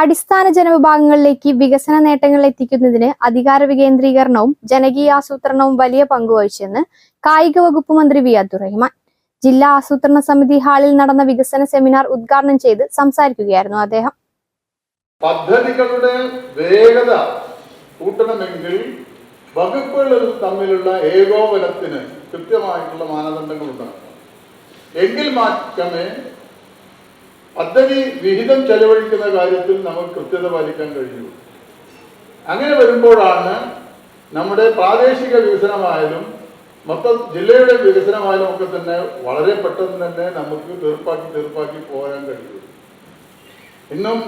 അടിസ്ഥാന ജനവിഭാഗങ്ങളിലേക്ക് വികസന നേട്ടങ്ങൾ എത്തിക്കുന്നതിന് അധികാര വികേന്ദ്രീകരണവും ജനകീയാസൂത്രണവും വലിയ പങ്കുവഹിച്ചെന്ന് കായിക വകുപ്പ് മന്ത്രി വി അബ്ദുറഹിമാൻ. ജില്ലാ ആസൂത്രണ സമിതി ഹാളിൽ നടന്ന വികസന സെമിനാർ ഉദ്ഘാടനം ചെയ്ത് സംസാരിക്കുകയായിരുന്നു അദ്ദേഹം. പദ്ധതികളുടെ വേഗത കൂട്ടണമെങ്കിൽ വകുപ്പുകൾ തമ്മിലുള്ള ഏകോപനത്തിന് കൃത്യമായിട്ടുള്ള മാനദണ്ഡങ്ങൾ ഉണ്ടാകും. എങ്കിൽ മാത്രമേ പദ്ധതി വിഹിതം ചെലവഴിക്കുന്ന കാര്യത്തിൽ നമുക്ക് കൃത്യത പാലിക്കാൻ കഴിയുള്ളൂ. അങ്ങനെ വരുമ്പോഴാണ് നമ്മുടെ പ്രാദേശിക വികസനമായാലും മൊത്തം ജില്ലയുടെ വികസനമായാലും ഒക്കെ തന്നെ വളരെ പെട്ടെന്ന് തന്നെ നമുക്ക് തീർപ്പാക്കി പോരാൻ കഴിയുള്ളൂ. ഇന്നും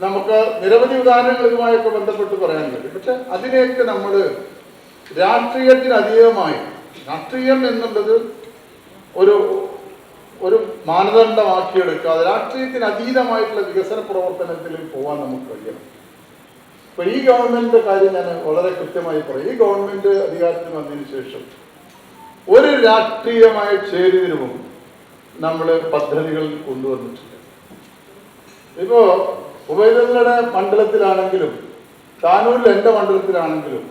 നമുക്ക് നിരവധി ഉദാഹരണങ്ങളുമായൊക്കെ ബന്ധപ്പെട്ട് പറയാൻ കഴിയും. പക്ഷെ അതിലേക്ക് നമ്മൾ രാഷ്ട്രീയത്തിനതീതമായി, രാഷ്ട്രീയം എന്നുള്ളത് ഒരു മാനദണ്ഡമാക്കിയെടുക്കാതെ രാഷ്ട്രീയത്തിന് അതീതമായിട്ടുള്ള വികസന പ്രവർത്തനത്തിൽ പോകാൻ നമുക്ക് കഴിയണം. ഇപ്പൊ ഈ ഗവൺമെന്റിന്റെ കാര്യം ഞാൻ വളരെ കൃത്യമായി പറയും. ഈ ഗവൺമെന്റ് അധികാരത്തിൽ വന്നതിന് ശേഷം ഒരു രാഷ്ട്രീയമായ ചേരിതിരിവും നമ്മൾ പദ്ധതികൾ കൊണ്ടുവന്നിട്ടില്ല. ഇപ്പോ ഉബൈദുള്ളയുടെ മണ്ഡലത്തിലാണെങ്കിലും താനൂരിൽ എന്റെ മണ്ഡലത്തിലാണെങ്കിലും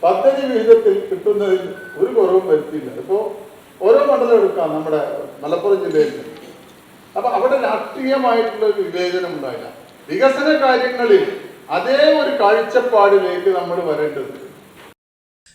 പദ്ധതി വിഹിതത്തിൽ കിട്ടുന്നതിൽ ഒരു കുറവും വരുത്തിയില്ല. ഇപ്പോ ഓരോ മണ്ഡലം എടുക്കാം, നമ്മുടെ മലപ്പുറം ജില്ലയിൽ. അപ്പൊ അവിടെ രാഷ്ട്രീയമായിട്ടുള്ള ഒരു വിവേചനം ഉണ്ടായില്ല. വികസന കാര്യങ്ങളിൽ അതേ ഒരു കാഴ്ചപ്പാടിലേക്ക് നമ്മൾ വരേണ്ടതുണ്ട്.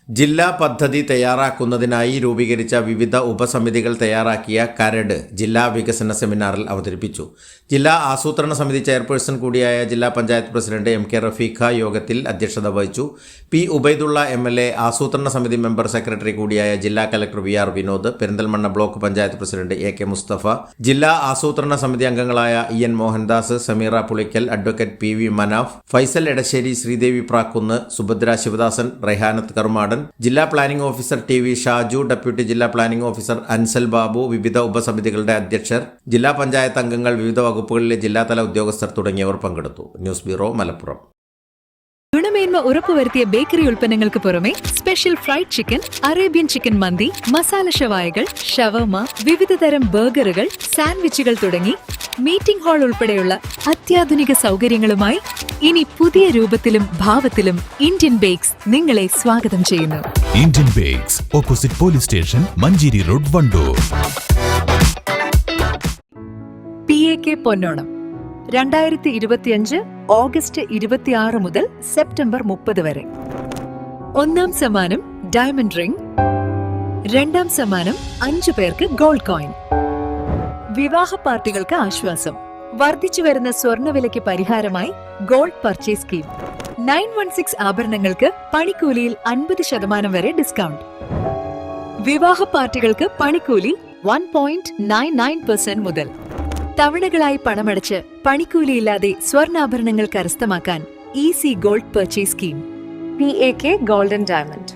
ജില്ലാ പദ്ധതി തയ്യാറാക്കുന്നതിനായി രൂപീകരിച്ച വിവിധ ഉപസമിതികൾ തയ്യാറാക്കിയ കരട് ജില്ലാ വികസന സെമിനാറിൽ അവതരിപ്പിച്ചു. ജില്ലാ ആസൂത്രണ സമിതി ചെയർപേഴ്സൺ കൂടിയായ ജില്ലാ panchayat president M K Rafeeqa യോഗത്തിൽ അധ്യക്ഷത വഹിച്ചു. പി ഉബൈദുള്ള MLA, ആസൂത്രണ സമിതി മെമ്പർ സെക്രട്ടറി കൂടിയായ ജില്ലാ collector VR Vinod, Perinthalmanna block panchayat president AK Mustafa, ജില്ലാ ആസൂത്രണ സമിതി അംഗങ്ങളായ EN Mohandas, Sameera Pulikkal, advocate PV Manaf, Faisal Edasseri, Sreedevi Prakkunnu, Subhadra Sivadasan, Raihanath Karmadan, ജില്ലാ planning officer TV Shaju, deputy ജില്ലാ പ്ലാനിംഗ് ഓഫീസർ അൻസൽ ബാബു, വിവിധ ഉപസമിതികളുടെ അധ്യക്ഷർ, ജില്ലാ പഞ്ചായത്ത് അംഗങ്ങൾ, വിവിധ വകുപ്പുകളിലെ ജില്ലാതല ഉദ്യോഗസ്ഥർ തുടങ്ങിയവർ പങ്കെടുത്തു. News bureau, Malappuram. ഗുണമേന്മ ഉറപ്പുവരുത്തിയ ബേക്കറി ഉൽപ്പന്നങ്ങൾക്ക് പുറമെ special fried chicken, Arabian chicken മന്തി, മസാല ഷവായകൾ, ഷവർമ, വിവിധതരം ബർഗറുകൾ, സാൻഡ്വിച്ചുകൾ തുടങ്ങി മീറ്റിംഗ് ഹാൾ ഉൾപ്പെടെയുള്ള അത്യാധുനിക സൗകര്യങ്ങളുമായി ഇനി പുതിയ രൂപത്തിലും ഭാവത്തിലും ഇന്ത്യൻ ബേക്സ് നിങ്ങളെ സ്വാഗതം ചെയ്യുന്നു. Indian bakes, opposite police station, Manjeri road, Wandoor. PAK പൊന്നോണം 2025 ഓഗസ്റ്റ് 26 മുതൽ സെപ്റ്റംബർ 30 വരെ. ഒന്നാം സമ്മാനം ഡയമണ്ട് റിംഗ്, രണ്ടാം സമ്മാനം 5 പേർക്ക് ഗോൾഡ് കോയിൻ. വിവാഹ പാർട്ടികൾക്ക് ആശ്വാസം. വർദ്ധിച്ചുവരുന്ന സ്വർണ്ണവിലയ്ക്ക് പരിഹാരമായി ഗോൾഡ് പർച്ചേസ് സ്കീം. 916 ആഭരണങ്ങൾക്ക് പണിക്കൂലിയിൽ 50% വരെ ഡിസ്കൗണ്ട്. വിവാഹ പാർട്ടികൾക്ക് പണിക്കൂലി 1.99% മുതൽ. തവണകളായി പണമടച്ച് പണിക്കൂലിയില്ലാതെ സ്വർണ്ണാഭരണങ്ങൾ കരസ്ഥമാക്കാൻ easy gold purchase scheme. PAK golden diamond.